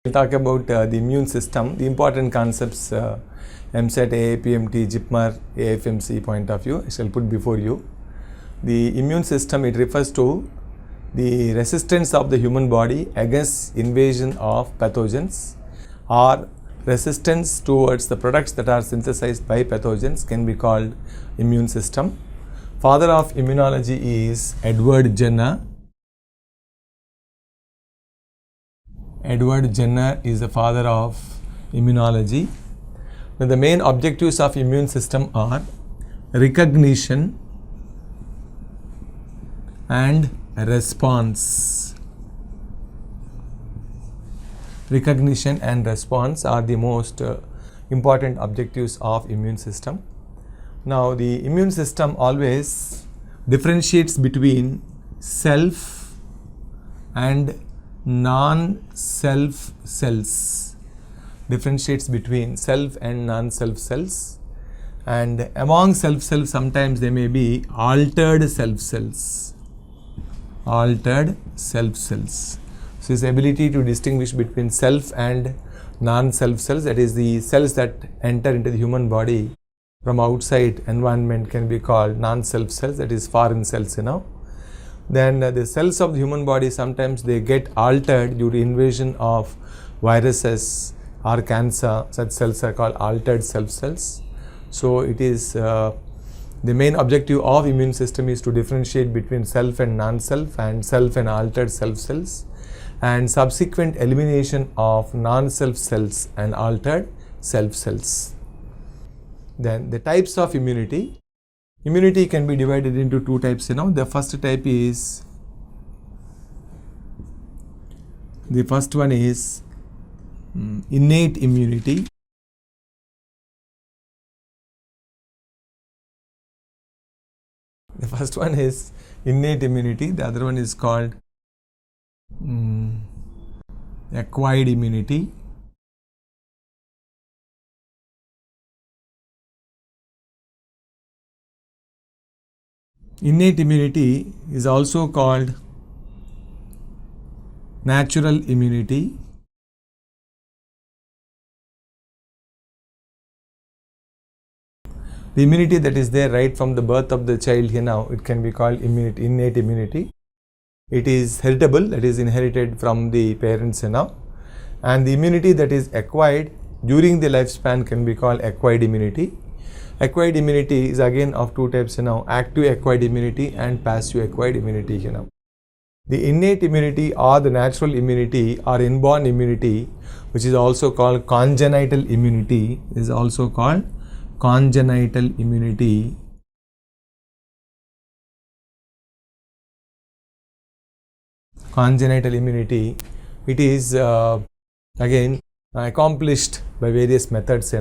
We'll talk about the immune system, the important concepts EAMCET, AAPMT, JIPMER, AFMC point of view. I shall put before you. The immune system, it refers to the resistance of the human body against invasion of pathogens, or resistance towards the products that are synthesized by pathogens can be called immune system. Father of immunology is Edward Jenner. Edward Jenner is the father of immunology. Now, the main objectives of immune system are recognition and response. Recognition and response are the most important objectives of immune system. Now, the immune system always differentiates between self and non-self cells. Differentiates between self and non-self cells, and among self cells sometimes there may be altered self cells. Altered self cells. So, this ability to distinguish between self and non-self cells, that is the cells that enter into the human body from outside environment, can be called non-self cells, that is foreign cells, Then the cells of the human body, sometimes they get altered due to invasion of viruses or cancer. Such cells are called altered self cells. So, it is the main objective of immune system is to differentiate between self and non-self and self and altered self cells, and subsequent elimination of non-self cells and altered self cells. Then the types of immunity. Immunity can be divided into two types, The first type is, the first one is innate immunity. The first one is innate immunity, the other one is called acquired immunity. Innate immunity is also called natural immunity. The immunity that is there right from the birth of the child it can be called innate immunity. It is heritable, that is inherited from the parents, and the immunity that is acquired during the lifespan can be called acquired immunity. Acquired immunity is again of two types, active acquired immunity and passive acquired immunity, The innate immunity or the natural immunity or inborn immunity, which is also called congenital immunity, is also called congenital immunity. Congenital immunity, it is again accomplished by various methods,